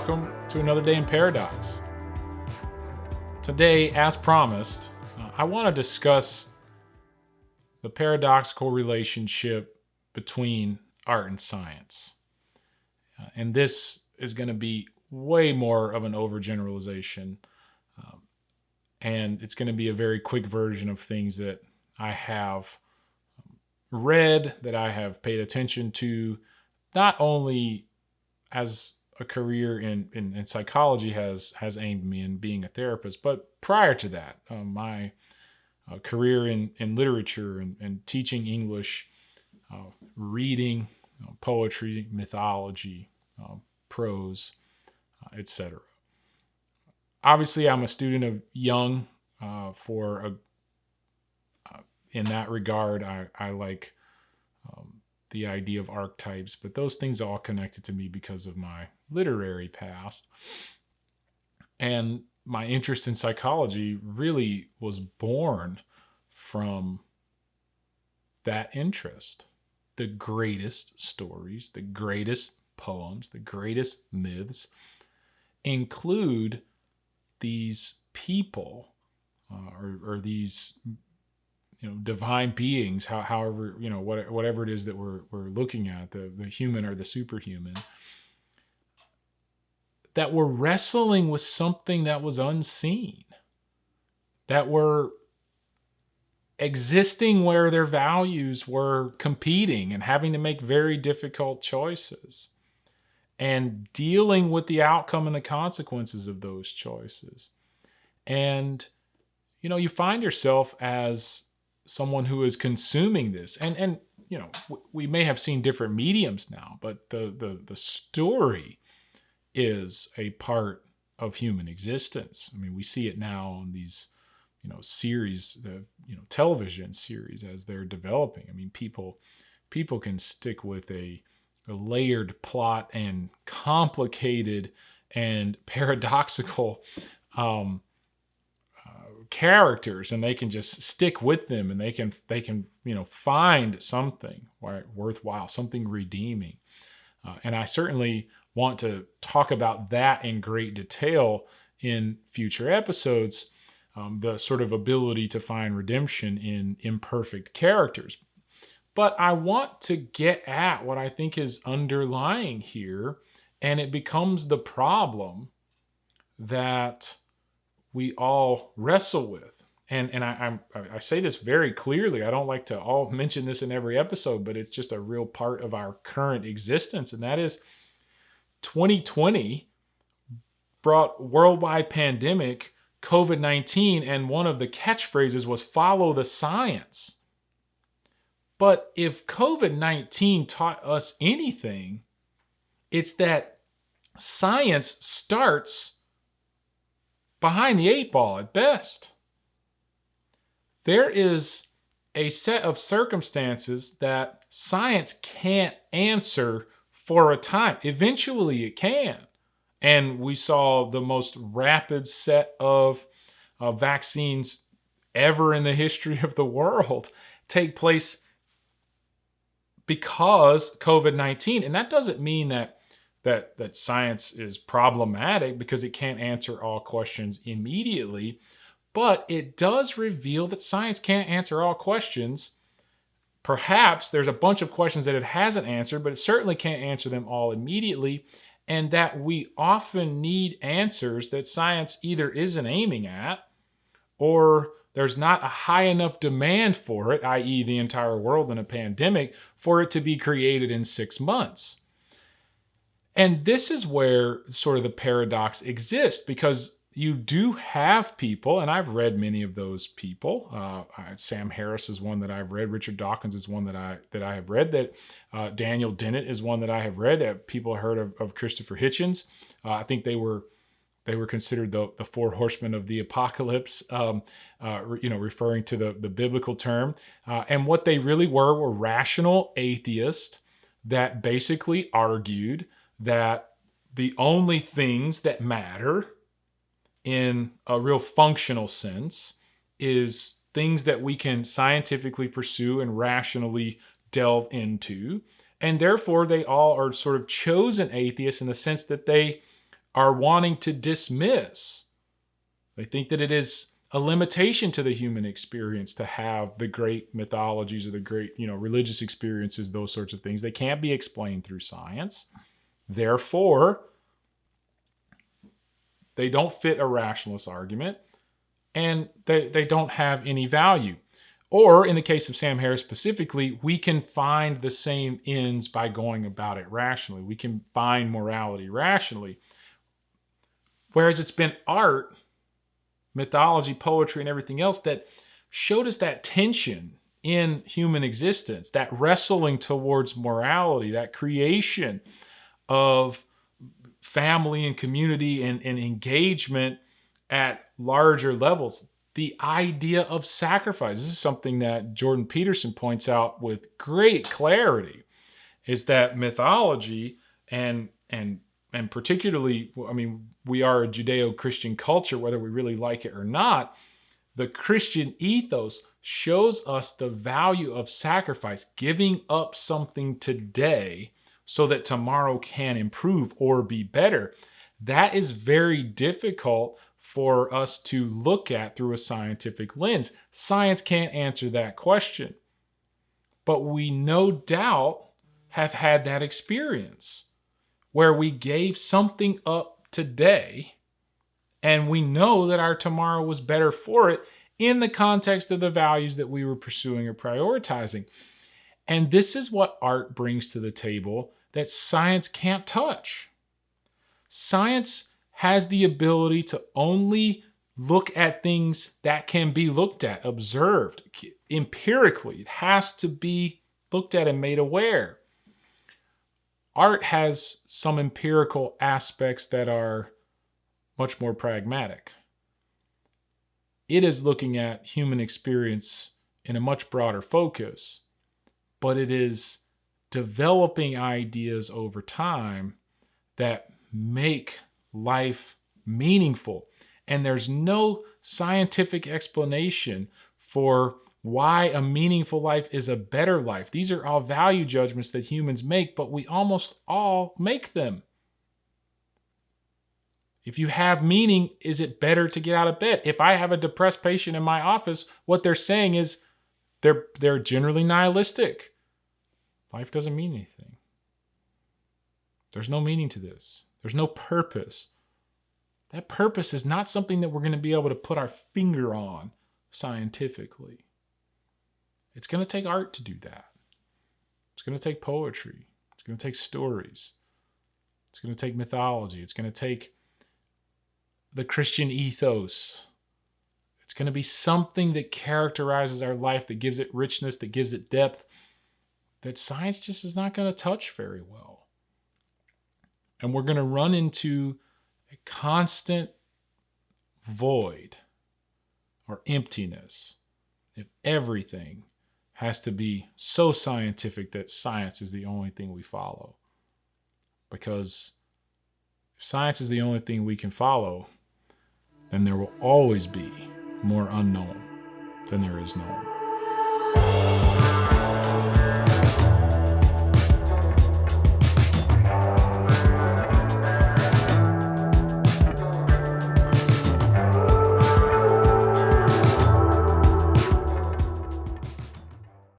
welcome to another day in Paradox. Today, as promised, I want to discuss the paradoxical relationship between art and science. And this is going to be way more of an overgeneralization. And it's going to be a very quick version of things that I have read, that I have paid attention to, not only as a career in psychology has aimed me in being a therapist, but prior to that, my career in literature and teaching English, reading poetry, mythology, prose, etc. Obviously, I'm a student of Jung. In that regard, I like the idea of archetypes, but those things all connected to me because of my literary past. And my interest in psychology really was born from that interest. The greatest stories, the greatest poems, the greatest myths include these people or these divine beings, however, whatever it is that we're looking at, the human or the superhuman, that were wrestling with something that was unseen, that were existing where their values were competing and having to make very difficult choices and dealing with the outcome and the consequences of those choices. And, you find yourself as someone who is consuming this, and we may have seen different mediums now, but the story is a part of human existence. I mean, we see it now in these series, the television series as they're developing. I mean, people can stick with a layered plot and complicated and paradoxical characters, and they can just stick with them, and they can find something worthwhile, something redeeming. And I certainly want to talk about that in great detail in future episodes, the sort of ability to find redemption in imperfect characters. But I want to get at what I think is underlying here, and it becomes the problem that we all wrestle with. And I say this very clearly. I don't like to all mention this in every episode, but it's just a real part of our current existence. And that is 2020 brought worldwide pandemic, COVID-19, and one of the catchphrases was follow the science. But if COVID-19 taught us anything, it's that science starts behind the eight ball at best. There is a set of circumstances that science can't answer for a time. Eventually it can. And we saw the most rapid set of vaccines ever in the history of the world take place because COVID-19. And that doesn't mean that science is problematic because it can't answer all questions immediately, but it does reveal that science can't answer all questions. Perhaps there's a bunch of questions that it hasn't answered, but it certainly can't answer them all immediately, and that we often need answers that science either isn't aiming at, or there's not a high enough demand for it, i.e. the entire world in a pandemic, for it to be created in 6 months. And this is where sort of the paradox exists, because you do have people, and I've read many of those people. Sam Harris is one that I've read. Richard Dawkins is one that I have read. That Daniel Dennett is one that I have read. People heard of Christopher Hitchens. I think they were considered the four horsemen of the apocalypse, referring to the biblical term. And what they really were rational atheists that basically argued that the only things that matter in a real functional sense is things that we can scientifically pursue and rationally delve into. And therefore, they all are sort of chosen atheists in the sense that they are wanting to dismiss. They think that it is a limitation to the human experience to have the great mythologies or the great, religious experiences, those sorts of things. They can't be explained through science. Therefore, they don't fit a rationalist argument, and they don't have any value. Or in the case of Sam Harris specifically, we can find the same ends by going about it rationally. We can find morality rationally. Whereas it's been art, mythology, poetry, and everything else that showed us that tension in human existence, that wrestling towards morality, that creation of family and community and engagement at larger levels. The idea of sacrifice. This is something that Jordan Peterson points out with great clarity, is that mythology and particularly, we are a Judeo-Christian culture, whether we really like it or not. The Christian ethos shows us the value of sacrifice, giving up something today so that tomorrow can improve or be better. That is very difficult for us to look at through a scientific lens. Science can't answer that question. But we no doubt have had that experience where we gave something up today and we know that our tomorrow was better for it in the context of the values that we were pursuing or prioritizing. And this is what art brings to the table that science can't touch. Science has the ability to only look at things that can be looked at, observed empirically. It has to be looked at and made aware. Art has some empirical aspects that are much more pragmatic. It is looking at human experience in a much broader focus, but it is developing ideas over time that make life meaningful. And there's no scientific explanation for why a meaningful life is a better life. These are all value judgments that humans make, but we almost all make them. If you have meaning, is it better to get out of bed? If I have a depressed patient in my office, what they're saying is they're generally nihilistic. Life doesn't mean anything. There's no meaning to this. There's no purpose. That purpose is not something that we're going to be able to put our finger on scientifically. It's going to take art to do that. It's going to take poetry. It's going to take stories. It's going to take mythology. It's going to take the Christian ethos. It's going to be something that characterizes our life, that gives it richness, that gives it depth, that science just is not going to touch very well. And we're going to run into a constant void or emptiness if everything has to be so scientific that science is the only thing we follow. Because if science is the only thing we can follow, then there will always be more unknown than there is known.